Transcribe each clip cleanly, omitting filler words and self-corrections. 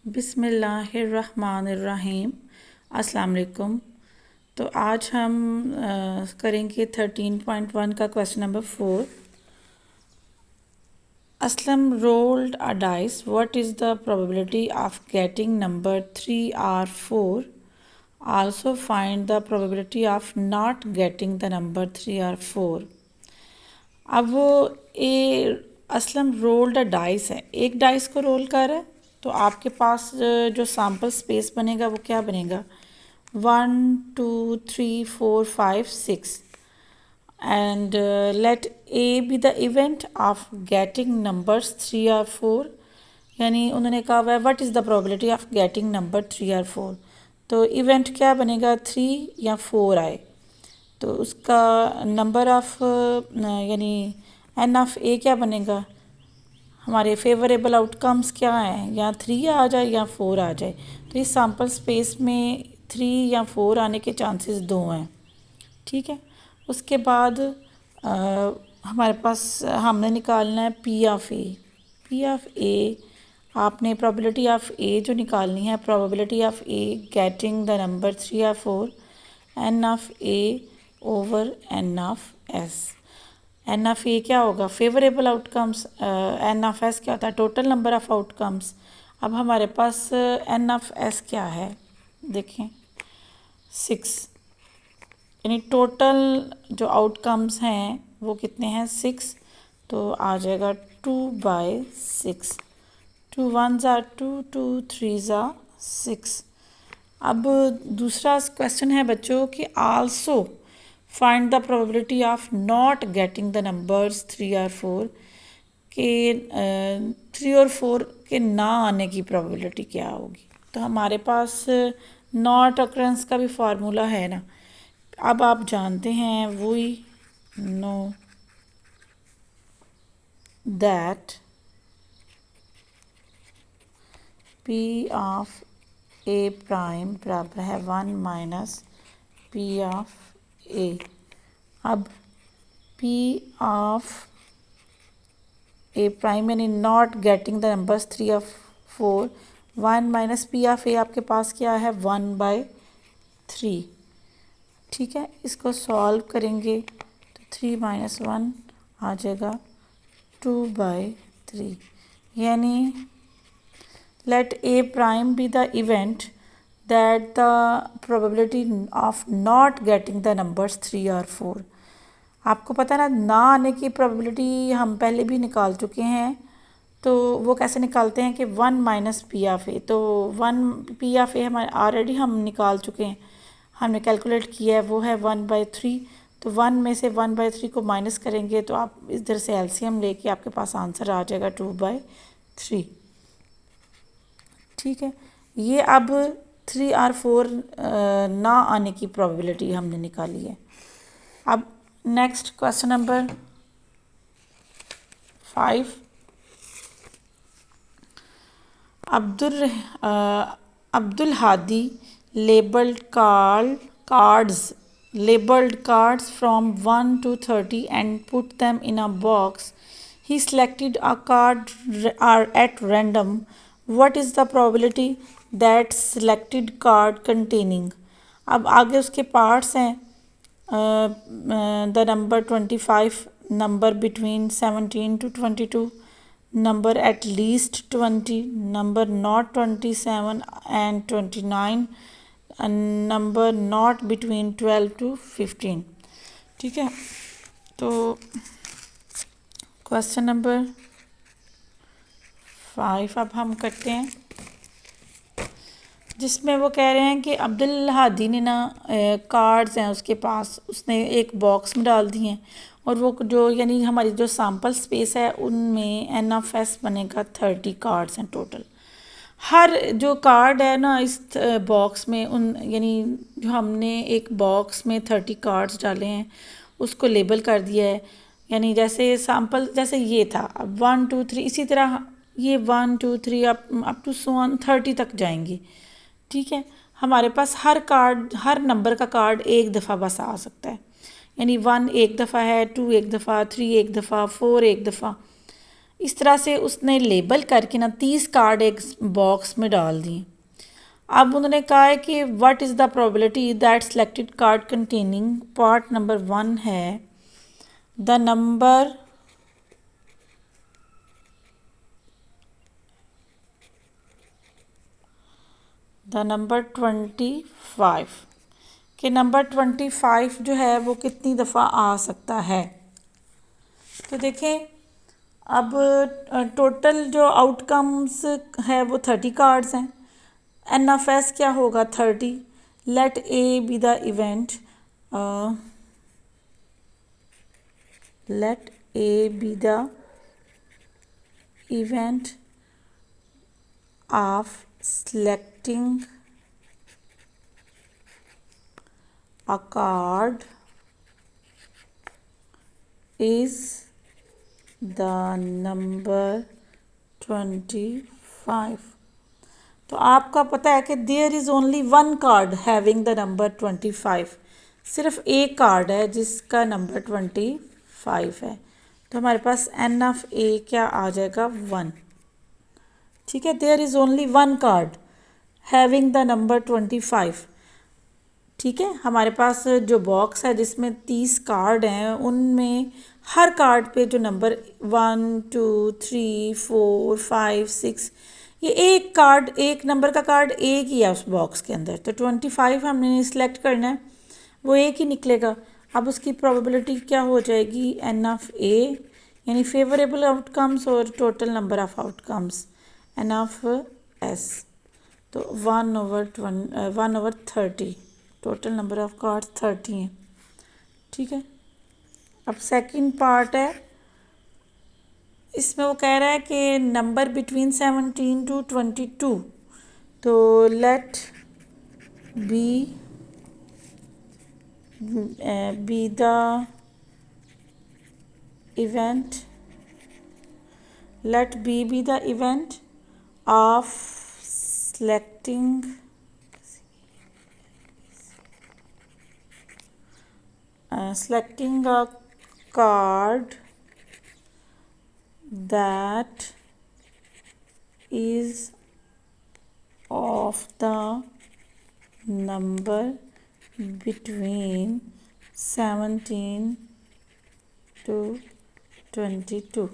बिस्मिल्लाहिर्रहमानिर्रहीम। अस्सलाम वालेकुम। तो आज हम करेंगे 13.1 का question number 4। Aslam rolled a dice, what is the probability of getting number 3 और 4? Also find the probability of not getting the number 3 और 4। अब वो ये असलम रोल्ड अ डाइस है, एक डाइस को रोल कर रहा है। तो आपके पास जो सैम्पल स्पेस बनेगा वो क्या बनेगा? 1 2 3 4 5 6 and let A be the event of getting numbers 3 और 4। यानी उन्होंने कहा हुआ है what is the probability of getting number 3 और 4। तो इवेंट क्या बनेगा? 3 या 4 आए तो उसका नंबर ऑफ यानी एन ऑफ ए क्या बनेगा? हमारे फेवरेबल आउटकम्स क्या हैं? या 3 आ जाए या 4 आ जाए। तो इस सैम्पल स्पेस में 3 या 4 आने के चांसेस 2 हैं। ठीक है। उसके बाद हमारे पास हमने निकालना है P of A. P of A आपने प्रोबेबिलिटी ऑफ ए जो निकालनी है, probability of A getting the number 3 या 4, N of A over N of S. N of A क्या होगा? Favourable outcomes. N of S क्या होता है? Total number of outcomes. अब हमारे पास एन ऑफ एस क्या है? देखें 6, यानी टोटल जो आउटकम्स हैं वो कितने हैं? 6। तो आ जाएगा 2/6। 2 1s are 2, 2 3s are 6। अब दूसरा क्वेश्चन है बच्चों कि also find the probability of not getting the numbers 3 और 4 के 3 और 4 के ना आने की प्रोबेबिलिटी क्या होगी? तो हमारे पास नॉट अक्रेंस का भी फार्मूला है ना। अब आप जानते हैं we know that P of A prime बराबर है 1 माइनस पी ऑफ ए। अब पी ऑफ ए प्राइम यानी नॉट गेटिंग द नंबर्स 3 और 4, 1 माइनस पी ऑफ ए आपके पास क्या है? 1/3। ठीक है, इसको सॉल्व करेंगे तो 3 - 1 आ जाएगा 2/3। यानी let A prime be the event that the probability of not getting the numbers 3 or 4। आपको पता है ना आने की probability हम पहले भी निकाल चुके हैं। तो वो कैसे निकालते हैं कि 1 माइनस पी ऑफ ए। तो 1 पी ऑफ ए हमारे ऑलरेडी हम निकाल चुके हैं, हमने कैलकुलेट किया है, वो है 1/3। तो 1 में से 1/3 को माइनस करेंगे तो आप इधर से एलसीएम लेके आपके पास आंसर आ जाएगा 2/3। ठीक है, ये अब 3 और 4 ना आने की प्रोबेबिलिटी हमने निकाली है। अब next question number 5। Abdul Hadi labeled cards from 1 to 30 and put them in a box. He selected a card at random. What is the probability that selected card containing? अब आगे उसके पार्ट्स हैं। The number 25, number between 17 to 22, number at least 20, number not 27 and 29, and number not between 12 to 15। ठीक है, तो question number 5 अब हम करते हैं, जिसमें वो कह रहे हैं कि अब्दुल हादी ने ना कार्ड्स हैं उसके पास, उसने एक बॉक्स में डाल दिए हैं और वो जो यानी हमारी जो सैम्पल स्पेस है उनमें एन ऑफ एस बनेगा 30 कार्ड्स हैं टोटल। हर जो कार्ड है ना इस बॉक्स में उन यानी जो हमने एक बॉक्स में 30 कार्ड्स डाले हैं उसको लेबल कर दिया है। यानी जैसे सैम्पल जैसे ये था, अब 1 2 3 इसी तरह ये 1 2 3 अप टू सो ऑन 30 तक जाएंगी। ठीक है, हमारे पास हर नंबर का कार्ड एक दफ़ा बस आ सकता है। यानी 1 एक दफ़ा है, 2 एक दफ़ा, 3 एक दफ़ा, 4 एक दफ़ा, इस तरह से उसने लेबल करके ना 30 कार्ड एक बॉक्स में डाल दिए। अब उन्होंने कहा है कि what is the probability that selected card containing part number 1 है द नंबर द नंबर 25 कि नंबर 25 जो है वो कितनी दफ़ा आ सकता है। तो देखें अब टोटल जो आउटकम्स है वो 30 कार्ड्स हैं। एन ऑफ एस क्या होगा 30। Let A be the event let A be the event of selecting a card is the number 25। तो आपका पता है कि there is only one card having the number 25। सिर्फ एक कार्ड है जिसका नंबर 25 है। तो हमारे पास एन ऑफ ए क्या आ जाएगा 1। ठीक है, there is only one card having the number 25। ठीक है, हमारे पास जो बॉक्स है जिसमें 30 कार्ड हैं उनमें हर कार्ड पे जो नंबर 1 2 3 4 5 6 ये एक कार्ड एक नंबर का कार्ड एक ही है उस बॉक्स के अंदर। तो 25 हमने सिलेक्ट करना है, वो एक ही निकलेगा। अब उसकी प्रोबेबिलिटी क्या हो जाएगी एन ऑफ ए यानी फेवरेबल आउटकम्स और total number of outcomes N of S. तो 1/30 टोटल नंबर ऑफ कार्ड्स 30 हैं। ठीक है, अब सेकंड पार्ट है, इसमें वो कह रहा है कि नंबर बिटवीन 17 to 22। तो let B the event let B be the event of selecting a card that is of the number between 17 to 22।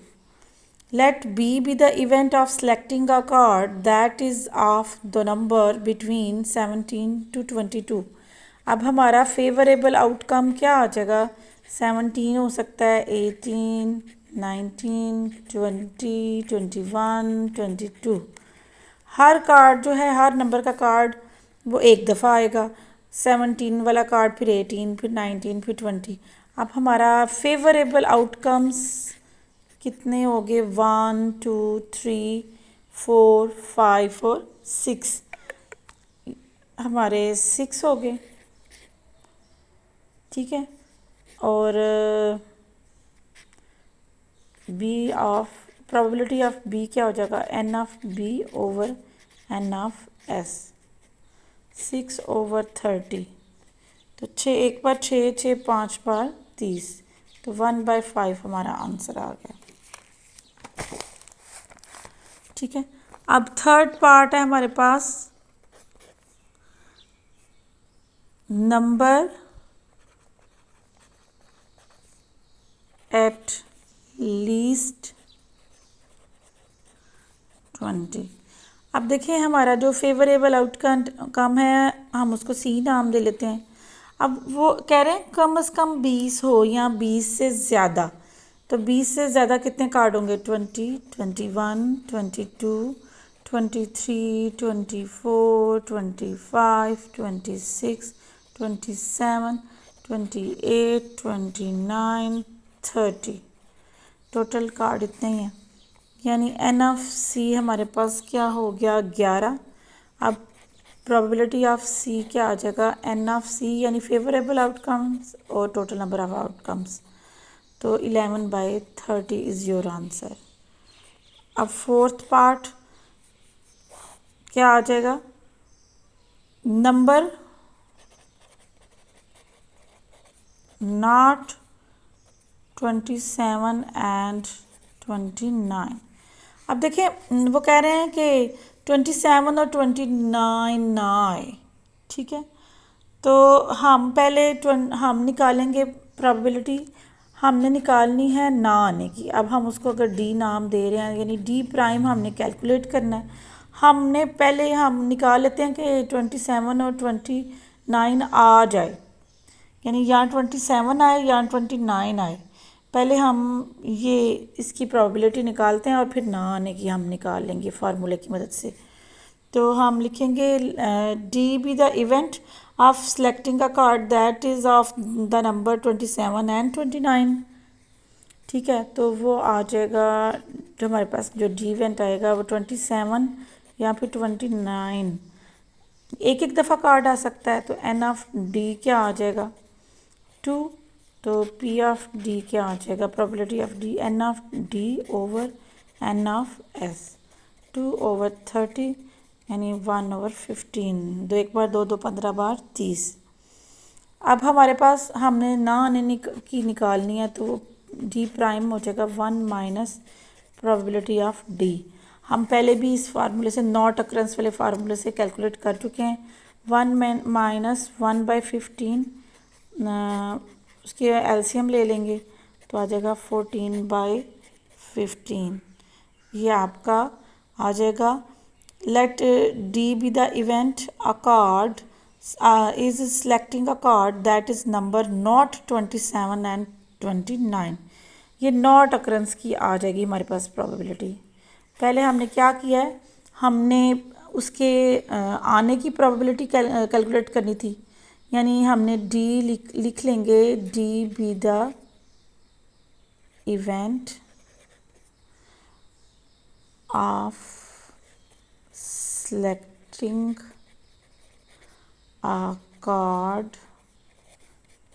Let B be the event of selecting a card that is of the number between 17 to 22। अब हमारा favourable outcome क्या आ जाएगा 17 हो सकता है 18 19 20 21 22। हर card जो है हर नंबर का कार्ड वो एक दफ़ा आएगा। 17 वाला कार्ड फिर 18 फिर 19 फिर 20। अब हमारा फेवरेबल आउटकम्स कितने हो गए 1 2 3 4 5 और 6। हमारे 6 हो गए। ठीक है, और B of probability of B क्या हो जाएगा N of B over N of S 6/30। तो 6 एक बार 6 6 5 बार 30। तो 1/5 हमारा आंसर आ गया। ठीक है, अब थर्ड पार्ट है हमारे पास नंबर एट लीस्ट 20। अब देखिए हमारा जो फेवरेबल आउटकम है हम उसको सी नाम दे लेते हैं। अब वो कह रहे हैं कम से कम 20 हो या 20 से ज़्यादा। तो 20 से ज़्यादा कितने कार्ड होंगे 20 21 22 23 24 25 26 27 28 29 30। टोटल कार्ड इतने ही हैं, यानी एन ऑफ सी हमारे पास क्या हो गया 11। अब प्रोबेबिलिटी ऑफ सी क्या आ जाएगा एन ऑफ सी यानी फेवरेबल आउटकम्स और टोटल नंबर ऑफ आउटकम्स। तो 11/30 इज़ योर आंसर। अब फोर्थ पार्ट क्या आ जाएगा नंबर नॉट 27 and 29। अब देखिए वो कह रहे हैं कि 27 और 29 ना आए, ठीक है। तो हम पहले हम निकालेंगे प्रोबेबिलिटी, हमने निकालनी है ना आने की। अब हम उसको अगर डी नाम दे रहे हैं, यानी डी प्राइम हमने कैलकुलेट करना है। हमने पहले हम निकाल लेते हैं कि 27 और 29 आ जाए, यानी या 27 आए या 29 आए। पहले हम ये इसकी प्रोबेबिलिटी निकालते हैं और फिर ना आने की हम निकाल लेंगे फार्मूले की मदद से। तो हम लिखेंगे D be the event of selecting a card that is of the number 27 and 29, ठीक है। तो वो आ जाएगा, जो हमारे पास जो डी इवेंट आएगा वो 27 या फिर 29, एक एक दफ़ा कार्ड आ सकता है। तो एन ऑफ डी क्या आ जाएगा 2, तो पी ऑफ डी क्या आ जाएगा, probability of D N of D over N of S, 2/30 यानी 1/15, दो एक बार दो 15 बार 30। अब हमारे पास हमने ना आने की निकालनी है, तो डी प्राइम हो जाएगा 1 माइनस प्रोबेबिलिटी ऑफ डी। हम पहले भी इस फार्मूले से नॉट अक्रंस वाले फार्मूले से कैलकुलेट कर चुके हैं। 1 माइनस 1/15, उसके एलसीएम ले लेंगे तो आ जाएगा 14/15। ये आपका आ जाएगा। Let D be the event a card is selecting a card that is number not 27 and 29। ये नॉट अक्रंस की आ जाएगी हमारे पास प्रोबेबिलिटी। पहले हमने क्या किया है, हमने उसके आने की प्रोबेबिलिटी कैलकुलेट करनी थी, यानी हमने डी लिख लेंगे D be the event of selecting a card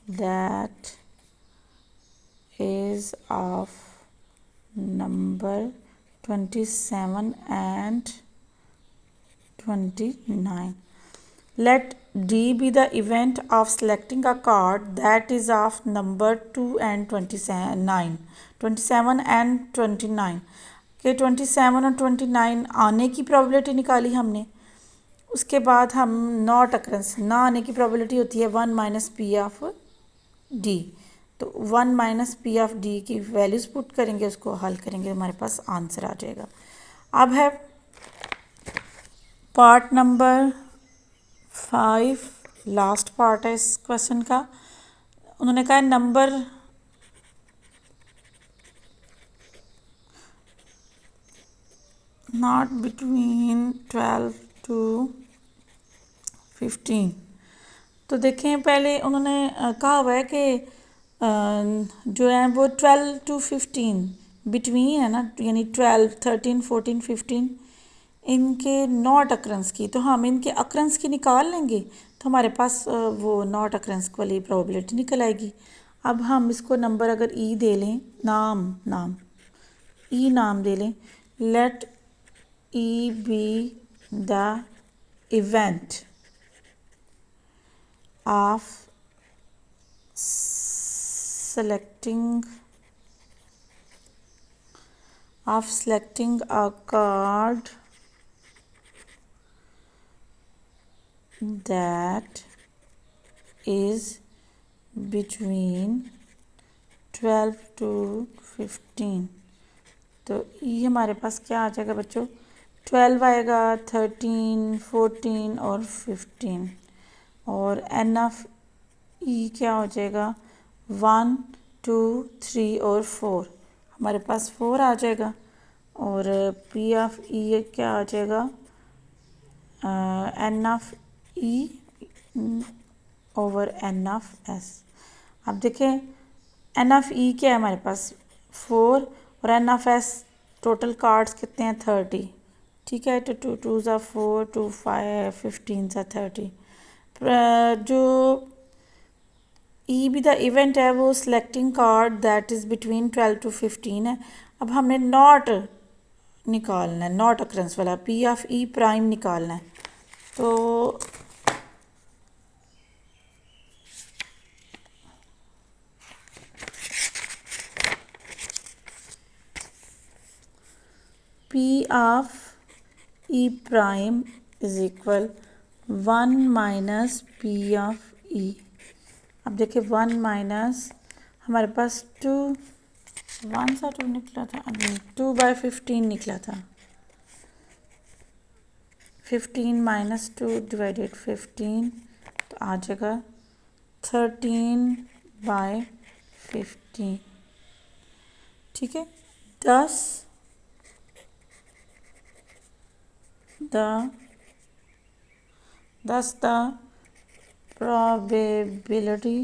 that is of number 27 and 29. Let D be the event of selecting a card that is of number 2 and 27 and 29 के 27 और 29 आने की प्रोबेबिलिटी निकाली हमने। उसके बाद हम नॉट अक्रंस ना आने की प्रोबेबिलिटी होती है 1 माइनस पी ऑफ डी। तो 1 माइनस पी ऑफ डी की वैल्यूज़ पुट करेंगे, उसको हल करेंगे, हमारे पास आंसर आ जाएगा। अब है पार्ट नंबर 5, लास्ट पार्ट है इस क्वेश्चन का। उन्होंने कहा नंबर नॉट बिटवीन 12 to 15। तो देखें पहले उन्होंने कहा हुआ है कि जो है वो 12 to 15 बिटवीन है ना, यानी 12, 13, 14, 15 इनके नॉट अक्रंस की। तो हम इनके अक्रंस की निकाल लेंगे तो हमारे पास वो नॉट अक्रंस वाली प्रोबेबिलिटी निकल आएगी। अब हम इसको नंबर अगर ई दे लें, ई नाम दे लें, let E be the event of selecting a card that is between 12 to 15। तो ये हमारे पास क्या आ जाएगा बच्चों, 12 आएगा, 13, 14 और 15। और एन ऑफ ई क्या हो जाएगा 1, 2, 3 और 4, हमारे पास 4 आ जाएगा। और पी ऑफ ई क्या आ जाएगा, N of E over N of S. अब देखें एन ऑफ ई क्या है हमारे पास 4 और N of S total cards कितने हैं 30, ठीक है। तो 2 2s are 4, 2 5 15s are 30। जो ई बी द इवेंट है वो selecting card that is between 12 to 15 है। अब हमने नॉट निकालना है, नॉट अक्रंस वाला पी ऑफ ई प्राइम निकालना है। तो of E prime is equal 1 minus P of E. अब देखिए 1 माइनस हमारे पास 2 1 सा 2 निकला था, अभी 2/15 निकला था। 15 माइनस 2 डिवाइडेड 15 तो आ जाएगा 13/15। ठीक है, thus the probability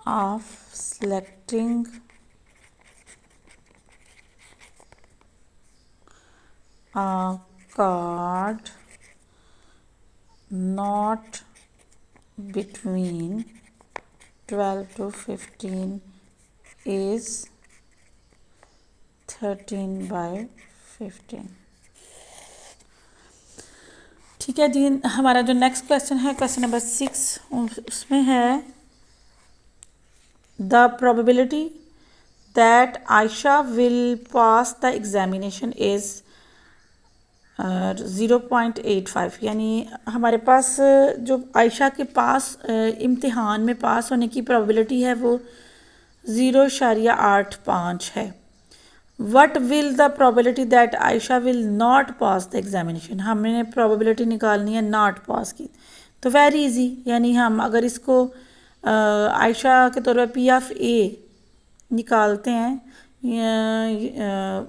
of selecting a card not between 12 to 15 is 13/15। ठीक है जी, हमारा जो नेक्स्ट क्वेश्चन है क्वेश्चन नंबर 6, उसमें है the probability that Ayesha will pass the examination is 0.85। यानी हमारे पास जो आयशा के पास इम्तिहान में पास होने की प्रोबेबिलिटी है वो 0.85 है। What will the probability that Ayesha will not pass the examination. हमने प्रोबेबिलिटी निकालनी है नॉट पास की, तो वेरी इजी। यानी हम अगर इसको आयशा के तौर पर पी ऑफ ए निकालते हैं,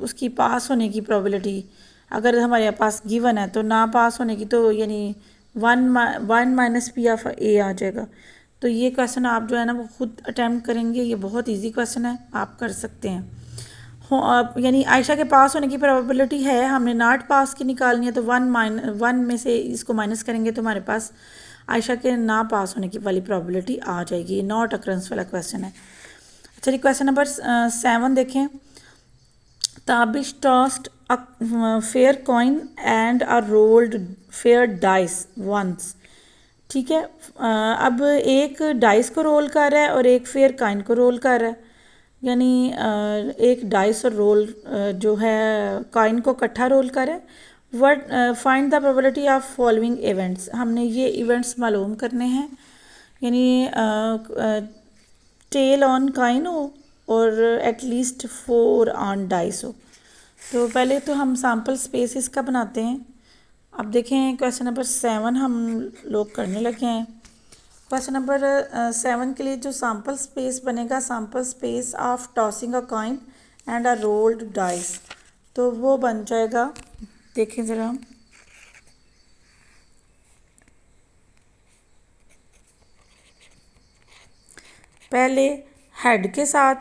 उसकी पास होने की प्रोबेबिलिटी अगर हमारे पास गिवन है, तो ना पास होने की तो यानी 1 माइनस पी ऑफ ए आ जाएगा। तो ये क्वेश्चन आप जो है ना वो खुद अटैम्प्ट करेंगे, ये बहुत इजी क्वेश्चन है, आप कर सकते हैं। यानी आयशा के पास होने की प्रोबेबिलिटी है, हमने नॉट पास की निकालनी है, तो 1 में से इसको माइनस करेंगे तो हमारे पास आयशा के ना पास होने की वाली प्रोबेबिलिटी आ जाएगी। नॉट अक्रंस वाला क्वेश्चन है। चलिए क्वेश्चन नंबर 7 देखें। Tabish tossed a fair coin and a rolled fair dice once. ठीक है, अब एक डाइस को रोल कर रहा है और एक फेयर कॉइन को रोल कर रहा है। यानी एक डाइस और रोल जो है कॉइन को इकट्ठा रोल करें। What find the probability of following events. हमने ये इवेंट्स मालूम करने हैं। यानी टेल ऑन कॉइन हो और एटलीस्ट 4 ऑन डाइस हो। तो पहले तो हम सैम्पल स्पेस इसका बनाते हैं। अब देखें क्वेश्चन नंबर 7 हम लोग करने लगे हैं। क्वेश्चन नंबर 7 के लिए जो सैम्पल स्पेस बनेगा, sample space of tossing a coin and a rolled dice, तो वो बन जाएगा। देखें ज़रा, पहले हेड के साथ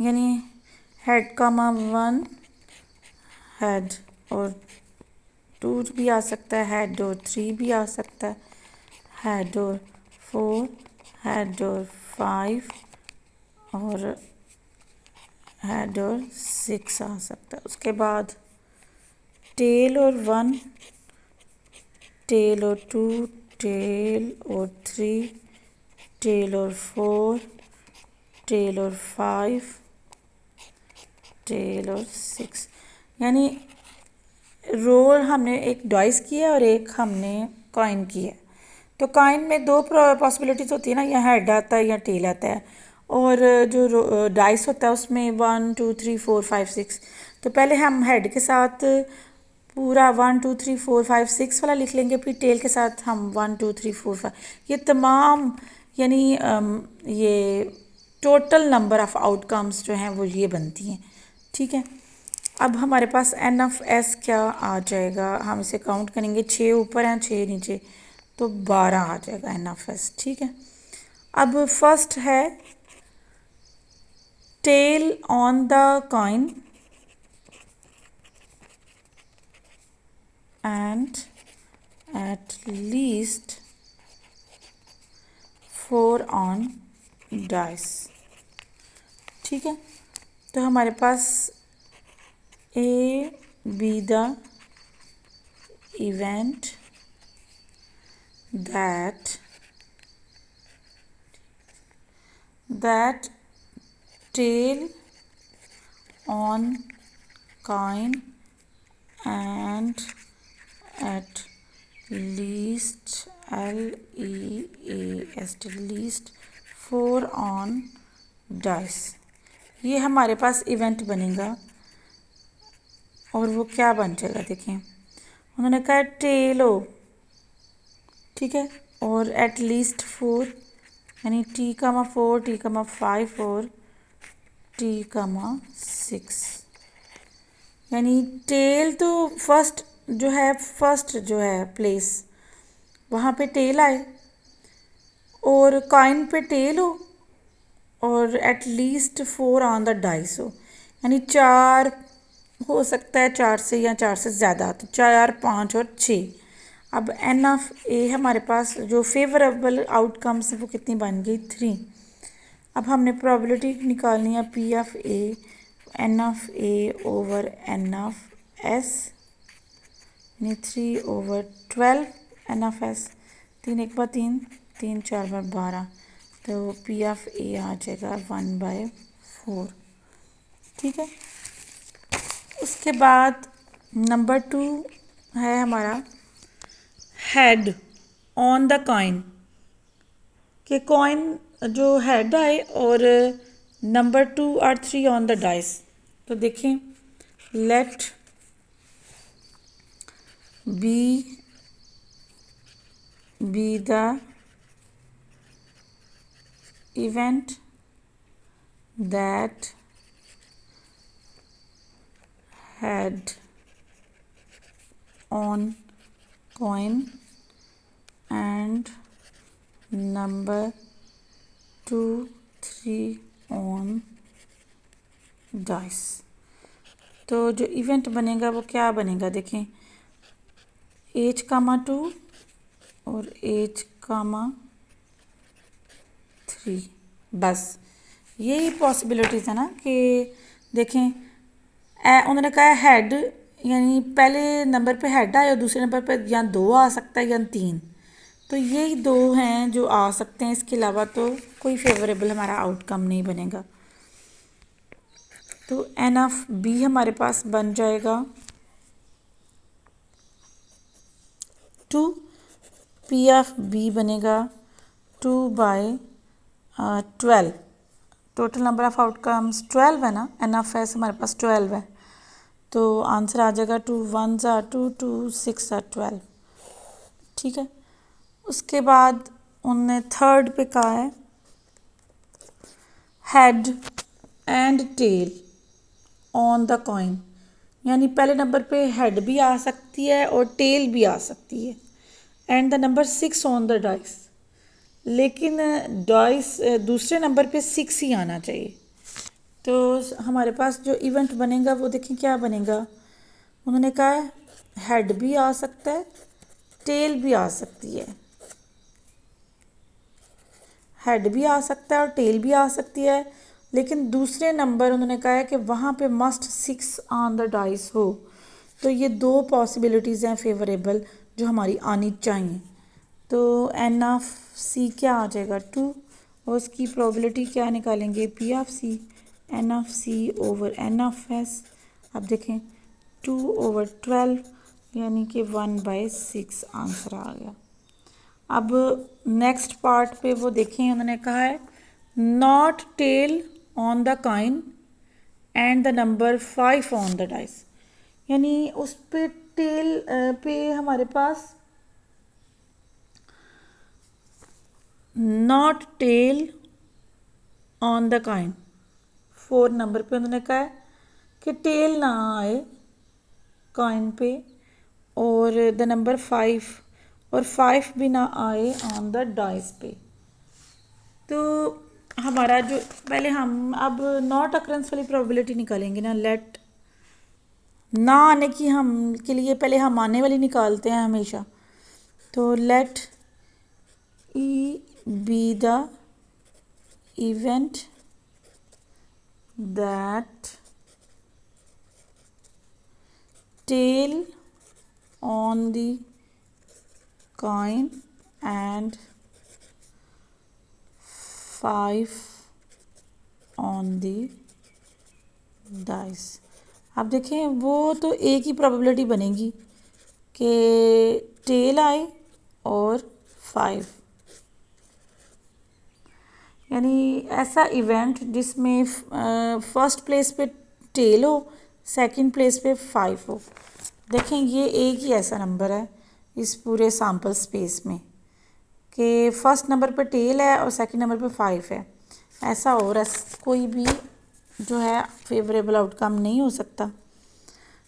यानी हेड कामा 1 हेड और 2 भी आ सकता है, हेड और 3 भी आ सकता है, हेड और 4, हेड और 5 और हेड और 6 आ सकता है। उसके बाद टेल और 1, टेल और 2, टेल और 3, टेल और 4, टेल और 5, टेल और 6। यानी रोल हमने एक डाइस किया और एक हमने कॉइन किया। तो कॉइन में 2 पॉसिबिलिटीज़ होती है ना, या हेड आता है या टेल आता है। और जो डाइस होता है उसमें 1 2 3 4 5 6। तो पहले हम हेड के साथ पूरा 1 2 3 4 5 6 वाला लिख लेंगे, फिर टेल के साथ हम 1 2 3 4 5। ये तमाम यानी ये टोटल नंबर ऑफ़ आउटकम्स जो हैं वो ये बनती हैं। ठीक है, अब हमारे पास एन ऑफ एस क्या आ जाएगा, हम इसे काउंट करेंगे। 6 ऊपर हैं 6 नीचे, तो 12 आ जाएगा एन ऑफ एस। ठीक है, अब फर्स्ट है tail on the coin and at least 4 on dice. ठीक है, तो हमारे पास A be the event that tail on coin and at least least 4 on dice। ये हमारे पास इवेंट बनेगा और वो क्या बन जाएगा, देखें उन्होंने कहा टेल हो, ठीक है, और एट लीस्ट 4 यानी T,4 T,5 और T,6 यानी टेल तो फर्स्ट जो है प्लेस वहाँ पे टेल आए और कॉइन पे टेल हो और eight least 4 on the dice हो, यानी 4 हो सकता है, 4 से या 4 से ज़्यादा, तो 4 5 और 6। अब एन ऑफ ए हमारे पास जो फेवरेबल आउटकम्स है वो कितनी बन गई 3। अब हमने प्रोबेबिलिटी निकालनी है P of A, N of A over N of S, यानी 3/12 एन ऑफ एस, 3 1 बार 3, 3 4 बार 12, तो पी ऑफ ए आ जाएगा 1/4, ठीक है। उसके बाद नंबर 2 है हमारा हेड ऑन द कॉइन, कि कॉइन जो हेड आए और नंबर 2 और 3 ऑन द डाइस। तो देखें let B the event event head on coin and number 2 3 on dice। तो जो इवेंट बनेगा वो क्या बनेगा, देखें H,2 और H,3, बस यही पॉसिबिलिटीज़ है ना कि देखें उन्होंने कहा हेड यानी पहले नंबर पे हेड आए और दूसरे नंबर पे या 2 आ सकता है या 3, तो यही 2 हैं जो आ सकते हैं, इसके अलावा तो कोई फेवरेबल हमारा आउटकम नहीं बनेगा। तो एन ऑफ बी हमारे पास बन जाएगा 2, पी ऑफ बी बनेगा 2/12, टोटल नंबर ऑफ आउटकम्स 12 है ना, एन ऑफ एस हमारे पास 12 है, तो आंसर आ जाएगा 2 1s are 2 2 6 are 12, ठीक है। उसके बाद उनने थर्ड पे कहा है head and tail on the coin, यानी पहले नंबर पे हेड भी आ सकती है और टेल भी आ सकती है, and the number 6 on the dice, लेकिन डाइस दूसरे नंबर पे 6 ही आना चाहिए। तो हमारे पास जो इवेंट बनेगा वो देखें क्या बनेगा, उन्होंने कहा है हेड भी आ सकता है, टेल भी आ सकती है, हेड भी आ सकता है और टेल भी आ सकती है, लेकिन दूसरे नंबर उन्होंने कहा है कि वहाँ पे मस्ट 6 ऑन द डाइस हो। तो ये 2 पॉसिबिलिटीज़ हैं फेवरेबल जो हमारी आनी चाहिए। तो एन ऑफ सी क्या आ जाएगा 2 और उसकी प्रोबेबिलिटी क्या निकालेंगे P of C, N of C over N of S. अब देखें 2/12 यानी कि 1/6 आंसर आ गया। अब नेक्स्ट पार्ट पे वो देखें उन्होंने कहा है not tail on the coin and the number 5 on the dice, यानी उस पे टेल पे हमारे पास not tail on the coin 4 number पे उन्होंने कहा है कि टेल ना आए कॉइन पे और द नंबर 5 और 5 भी ना आए ऑन द डाइस पे। तो हमारा जो पहले हम अब नॉट अक्ररेंस वाली प्रोबेबिलिटी निकालेंगे ना, लेट ना आने की हम के लिए पहले हम आने वाली निकालते हैं हमेशा। तो let E be the event that tail on the coin and 5 on the dice। आप देखें वो तो एक ही प्रोबेबिलिटी बनेगी कि टेल आए और 5, यानी ऐसा इवेंट जिसमें फर्स्ट प्लेस पे टेल हो, सेकंड प्लेस पे 5 हो। देखें ये एक ही ऐसा नंबर है इस पूरे सैम्पल स्पेस में कि फर्स्ट नंबर पे टेल है और सेकंड नंबर पे 5 है। ऐसा और कोई भी जो है फेवरेबल आउटकम नहीं हो सकता।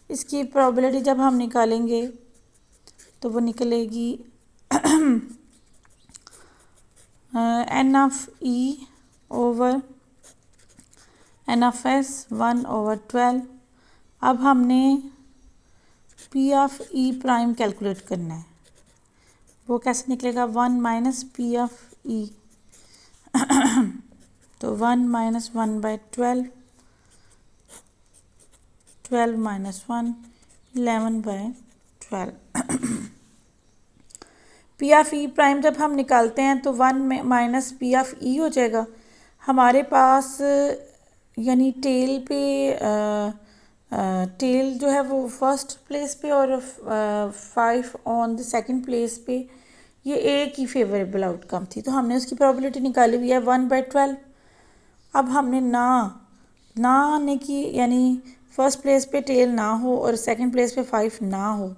इसकी प्रोबेबिलिटी जब हम निकालेंगे तो वो निकलेगी N of E over N of S 1/12। अब हमने P of E prime calculate करना है। वो कैसे निकलेगा? 1 माइनस पी ऑफ ई, तो 1 minus 1/12, 12 minus 1, 11/12। P of E prime जब हम निकालते हैं तो 1 माइनस पी ऑफ ई हो जाएगा। हमारे पास यानी टेल पे टेल जो है वो फर्स्ट प्लेस पे और 5 ऑन द सेकंड प्लेस पे, ये एक ही फेवरेबल आउटकम थी तो हमने उसकी प्रोबेबिलिटी निकाली हुई है 1/12। अब हमने ना आने की, यानी फर्स्ट प्लेस पे टेल ना हो और सेकंड प्लेस पे 5 ना हो,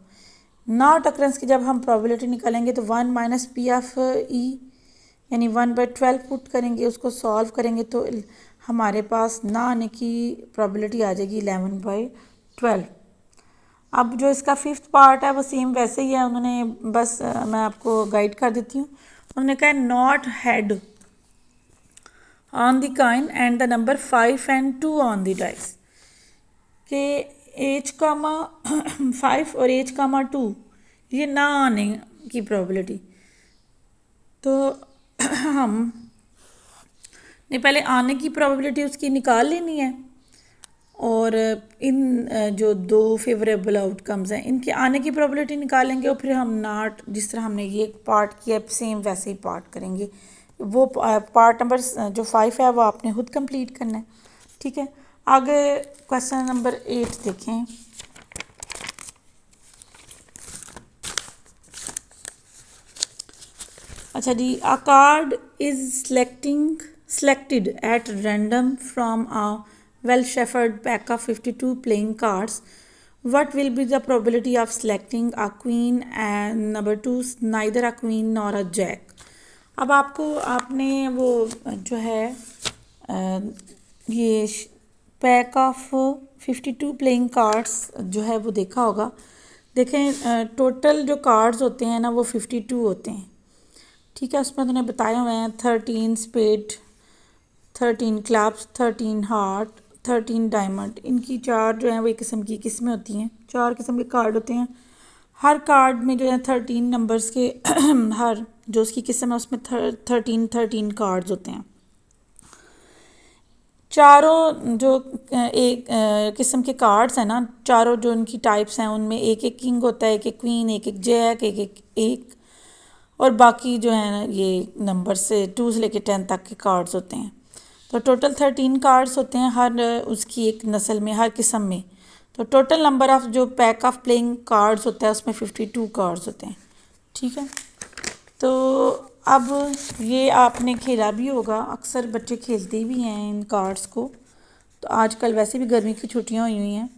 नॉट अक्रंस की जब हम प्रोबेबिलिटी निकालेंगे तो 1 माइनस पी ऑफ ई यानी 1/12 पुट करेंगे, उसको सॉल्व करेंगे तो हमारे पास ना आने की प्रोबेबिलिटी आ जाएगी 11/12। अब जो इसका फिफ्थ पार्ट है वो सेम वैसे ही है। उन्होंने बस मैं आपको गाइड कर देती हूँ। उन्होंने कहा not head on the coin and the number 5 and 2 on the dice, कि एच कामा 5 और एच कामा 2 ये ना आने की प्रोबेबिलिटी, तो हम ने पहले आने की प्रोबेबिलिटी उसकी निकाल लेनी है और इन जो दो फेवरेबल आउटकम्स हैं इनके आने की प्रोबेबिलिटी निकालेंगे और फिर हम नॉट, जिस तरह हमने ये पार्ट किया सेम वैसे ही पार्ट करेंगे। वो पार्ट नंबर जो 5 है वो आपने खुद कंप्लीट करना है। ठीक है, आगे क्वेश्चन नंबर 8 देखें। अच्छा जी, a card is selected at random from a well-shuffled pack of 52 playing cards. What will be the probability of selecting a queen and number 2 neither a queen nor a jack? अब आपने वो जो है ये pack of 52 playing cards जो है वो देखा होगा। देखें टोटल जो कार्ड्स होते हैं ना वो 52 होते हैं। ठीक है, उसमें उन्होंने बताए हुए हैं 13 स्पेड, 13 क्लब्स, 13 हार्ट, 13 डायमंड। इनकी 4 जो हैं वो एक किस्म की किस्में होती हैं, 4 किस्म के कार्ड होते हैं। हर कार्ड में जो है 13 नंबर्स के हर जो उसकी किस्म है उसमें 13 कार्ड्स होते हैं। चारों जो एक किस्म के कार्ड्स हैं ना, चारों जो उनकी टाइप्स हैं उनमें एक एक किंग होता है, एक एक क्वीन, एक एक जैक, एक और बाकी जो है ना ये नंबर से 2 से लेकर 10 तक के कार्ड्स होते हैं। तो टोटल 13 कार्ड्स होते हैं हर उसकी एक नस्ल में, हर किस्म में। तो टोटल नंबर ऑफ जो पैक ऑफ प्लेइंग कार्ड्स होता है उसमें 52 कार्ड्स होते हैं। ठीक है, तो अब ये आपने खेला भी होगा, अक्सर बच्चे खेलते भी हैं इन कार्ड्स को। तो आजकल वैसे भी गर्मी की छुट्टियां हुई हैं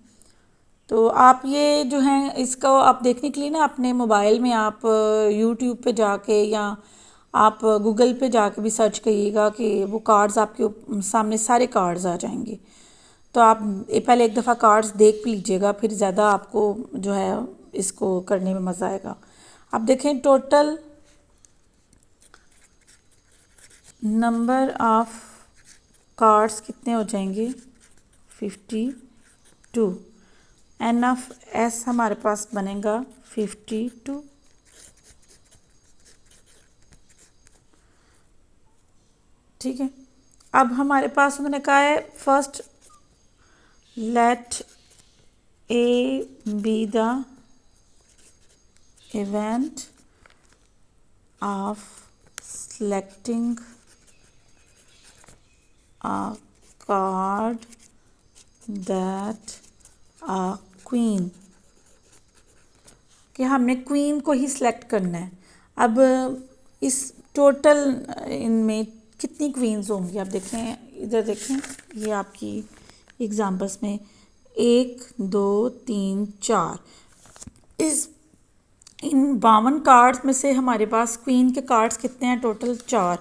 तो आप ये जो हैं इसको आप देखने के लिए ना अपने मोबाइल में आप यूट्यूब पे जाके या आप गूगल पे जाके भी सर्च करिएगा कि वो कार्ड्स आपके सामने सारे कार्ड्स आ जाएंगे। तो आप पहले एक दफ़ा कार्ड्स देख लीजिएगा, फिर ज़्यादा आपको जो है इसको करने में मज़ा आएगा। अब देखें टोटल नंबर ऑफ कार्ड्स कितने हो जाएंगे 52। एन ऑफ एस हमारे पास बनेगा 52। ठीक है, अब हमारे पास उन्होंने कहा है first let A be the event of selecting a card that a queen, कि हमने क्वीन को ही सिलेक्ट करना है। अब इस टोटल इनमें कितनी क्वीन्स होंगी आप देखें, इधर देखें, ये आपकी एग्जांपल्स में 1 2 3 4, इस इन 52 कार्ड्स में से हमारे पास क्वीन के कार्ड्स कितने हैं? टोटल 4।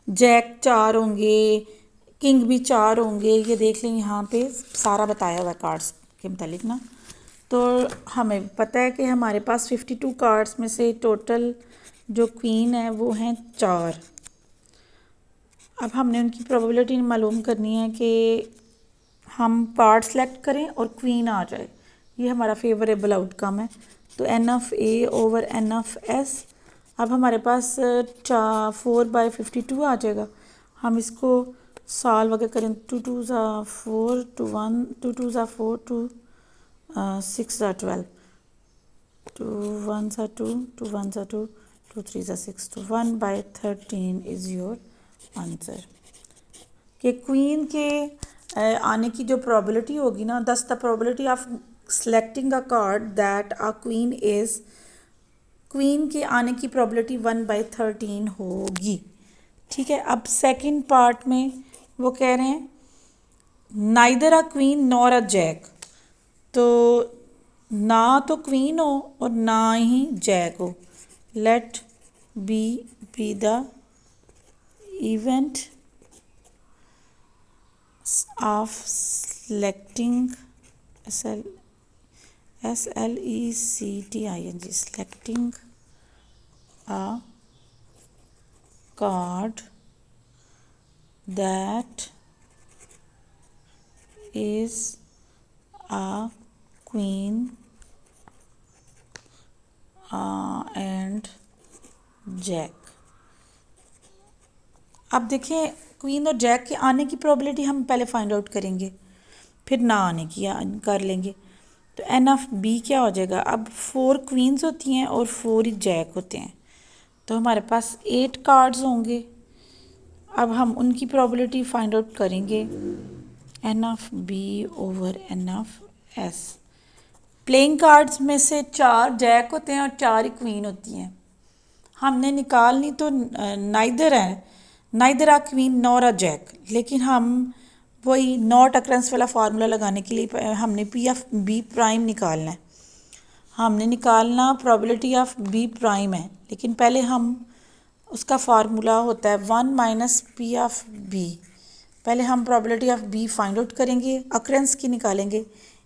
जैक 4 होंगे, किंग भी 4 होंगे, ये देख लें यहाँ पे सारा बताया हुआ है कार्ड्स के मुतालिक ना। तो हमें पता है कि हमारे पास 52 कार्ड्स में से टोटल जो क्वीन है वो हैं 4। अब हमने उनकी प्रोबेबिलिटी मालूम करनी है कि हम कार्ड सेलेक्ट करें और क्वीन आ जाए, ये हमारा फेवरेबल आउटकम है। तो N of A over N of S, अब हमारे पास 4/52 आ जाएगा। हम इसको सॉल्व अगर करें, 2 2 ज़ा 4, 2 1, 2 2 ज़ा 4, 2 6 ज़ा 12, 2 1 ज़ा 2, 2 1 ज़ा 2, 2 3 ज़ा 6, तो 1/13 इज़ योर आंसर। कि क्वीन के आने की जो प्रोबेबिलिटी होगी ना, दस the probability of selecting a card that a queen is, queen के आने की प्रोबेबिलिटी 1/13 होगी। ठीक है। अब सेकंड पार्ट में वो कह रहे हैं neither a queen nor a jack, तो ना तो क्वीन हो और ना ही जैक हो। Let B the the of selecting selecting selecting a card that is a queen and jack। अब देखें, क्वीन और जैक के आने की प्रोबेबिलिटी हम पहले फाइंड आउट करेंगे, फिर ना आने की कर लेंगे। तो एन ऑफ बी क्या हो जाएगा? अब 4 क्वीन्स होती हैं और 4 ही जैक होते हैं, तो हमारे पास 8 कार्ड्स होंगे। अब हम उनकी प्रोबेबिलिटी फाइंड आउट करेंगे, N of B over N of S. Playing cards में से 4 जैक होते हैं और 4 ही क्वीन होती हैं। हमने निकालनी तो नाइदर है, neither a queen nor a jack, लेकिन हम वही नॉट अक्रेंस वाला फार्मूला लगाने के लिए हमने पी ऑफ बी प्राइम निकालना है। हमने निकालना प्रोबेबिलिटी ऑफ बी प्राइम है, लेकिन पहले हम उसका फार्मूला होता है 1 माइनस पी ऑफ बी। पहले हम probability of B find out करेंगे, अक्रेंस की निकालेंगे।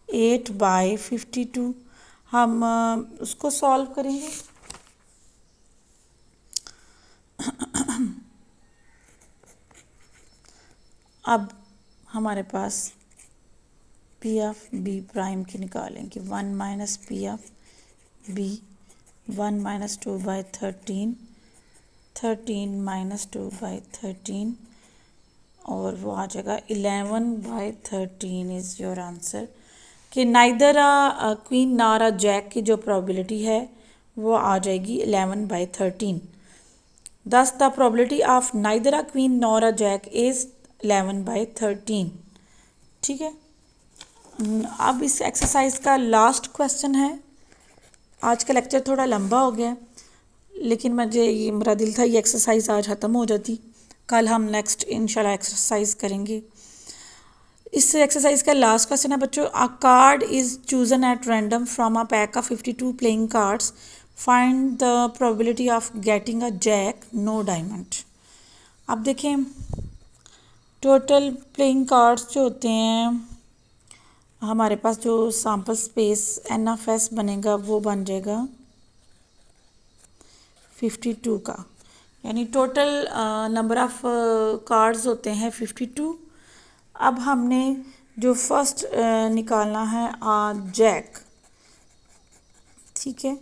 8/52 हम उसको सॉल्व करेंगे। अब हमारे पास पी ऑफ बी प्राइम की निकालेंगे, 1 minus P of B, 1 minus 2/13, 13 minus 2/13, और वो आ जाएगा 11/13 इज़ योर आंसर। कि neither a queen nor a jack की जो प्रोबेबिलिटी है वो आ जाएगी 11/13। Thus the probability of neither a queen nor a Jack is 11/13। ठीक है। अब इस एक्सरसाइज का लास्ट क्वेश्चन है। आज का लेक्चर थोड़ा लंबा हो गया, लेकिन मेरा दिल था ये एक्सरसाइज आज ख़त्म हो जाती, कल हम नेक्स्ट इंशाल्लाह एक्सरसाइज करेंगे। इस एक्सरसाइज का लास्ट क्वेश्चन है बच्चों, a card is chosen at random from a pack of 52 playing cards, find the probability of getting a jack no diamond. अब देखें, टोटल प्लेइंग कार्ड्स जो होते हैं, हमारे पास जो sample space N of S बनेगा वो बन जाएगा 52 का, यानी टोटल नंबर ऑफ कार्ड्स होते हैं 52। अब हमने जो फर्स्ट निकालना है जैक। ठीक है।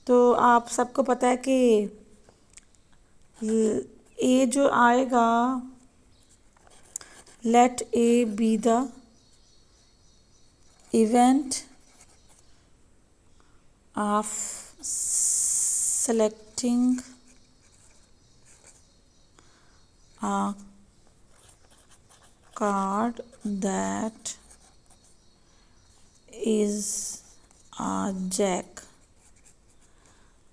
तो आप सबको पता है कि ए जो आएगा, let A be the event of selecting a card that is jack.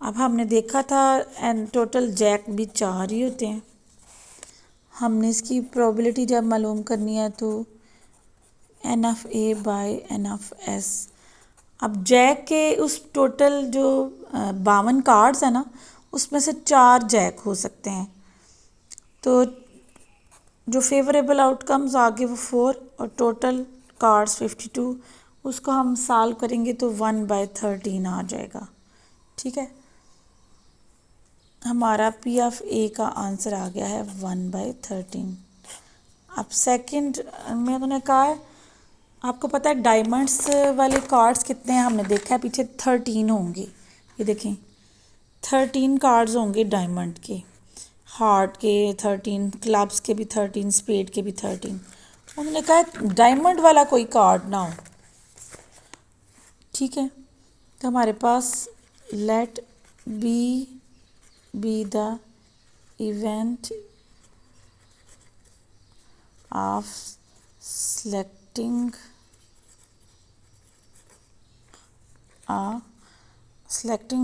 अब हमने देखा था एंड टोटल जैक भी 4 ही होते हैं। हमने इसकी प्रोबेबिलिटी जब मालूम करनी है तो N of A by N of S. अब जैक के उस टोटल जो 52 कार्ड्स है ना, उसमें से 4 जैक हो सकते हैं। तो जो फेवरेबल आउटकम्स आगे वो 4 और टोटल कार्ड्स 52, उसको हम सॉल्व करेंगे तो 1/13 आ जाएगा। ठीक है, हमारा पी ऑफ ए का आंसर आ गया है 1/13। अब सेकंड में उन्होंने कहा है, आपको पता है डायमंड्स वाले कार्ड्स कितने हैं, हमने देखा है पीछे 13 होंगे। ये देखें 13 कार्ड्स होंगे डायमंड के, हार्ट के 13, क्लब्स के भी 13, स्पेड के भी 13। उन्होंने कहा है डायमंड वाला कोई कार्ड ना हो। ठीक है, तो हमारे पास let be the event of selecting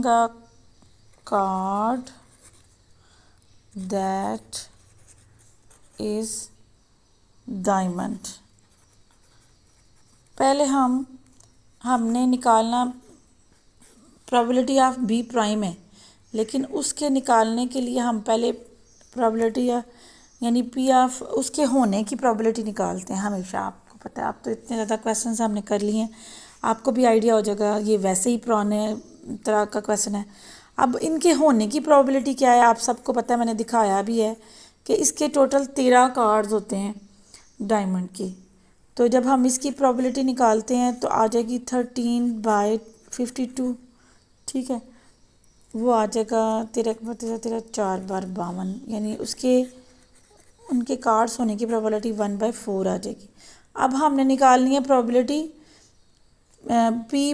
a card that is diamond। पहले हमने निकालना प्रोबेबिलिटी ऑफ बी प्राइम है, लेकिन उसके निकालने के लिए हम पहले प्रोबेबिलिटी यानी पी ऑफ उसके होने की प्रोबेबिलिटी निकालते हैं हमेशा। आपको पता है, आप तो इतने ज़्यादा क्वेश्चन हमने कर लिए हैं, आपको भी आइडिया हो जाएगा, ये वैसे ही पुराने तरह का क्वेश्चन है। अब इनके होने की प्रोबेबिलिटी क्या है, आप सबको पता है, मैंने दिखाया भी है कि इसके टोटल 13 कार्ड्स होते हैं डायमंड के। तो जब हम इसकी प्रोबेबिलिटी निकालते हैं तो आ जाएगी 13/52। ठीक है, वो आ जाएगा 13 4 बार 52, यानी उनके कार्ड्स होने की प्रोबेबिलिटी 1/4 आ जाएगी। अब हमने निकालनी है probability P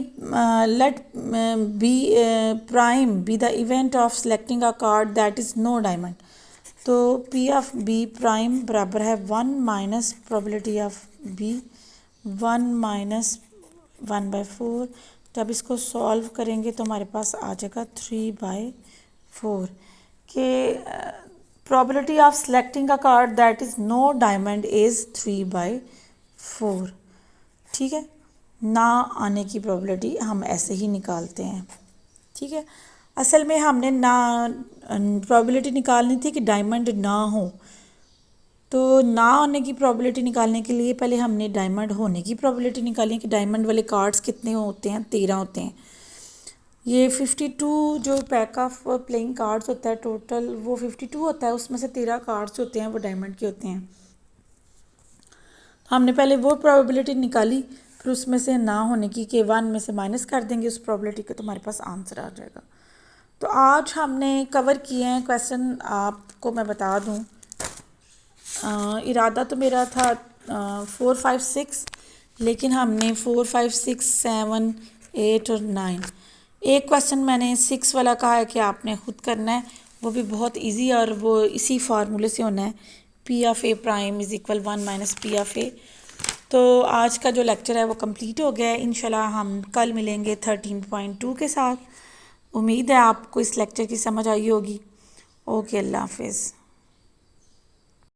let B prime be the event of selecting a card that is no diamond. तो पी ऑफ बी प्राइम बराबर है 1 minus probability of B 1 minus 1/4। जब इसको सॉल्व करेंगे तो हमारे पास आ जाएगा 3/4 के probability of selecting a card that is no diamond is 3/4। ठीक है, ना आने की प्रोबेबिलिटी हम ऐसे ही निकालते हैं। ठीक है, असल में हमने ना प्रोबेबिलिटी निकालनी थी कि डायमंड ना हो, तो ना होने की प्रोबेबिलिटी निकालने के लिए पहले हमने डायमंड होने की प्रोबेबिलिटी निकाली कि डायमंड वाले कार्ड्स कितने होते हैं, 13 होते हैं। ये 52 जो पैक ऑफ प्लेइंग कार्ड्स होता है टोटल, वो 52 होता है, उसमें से 13 कार्ड्स होते हैं वो डायमंड के होते हैं। हमने पहले वो प्रोबेबिलिटी निकाली, फिर उसमें से ना होने की के 1 में से माइनस कर देंगे उस प्रोबेबिलिटी के, तो हमारे पास आंसर आ जाएगा। तो आज हमने कवर किए हैं क्वेश्चन, आपको मैं बता दूं, इरादा तो मेरा था 4 5 6, लेकिन हमने 4 5 6 7 8 और 9, एक क्वेश्चन मैंने 6 वाला कहा है कि आपने खुद करना है, वो भी बहुत इजी और वो इसी फार्मूले से होना है, P of A prime is equal 1 minus P of A. तो आज का जो लेक्चर है वो कंप्लीट हो गया है। इंशाल्लाह हम कल मिलेंगे 13.2 के साथ। उम्मीद है आपको इस लेक्चर की समझ आई होगी। ओके, अल्लाह हाफिज़।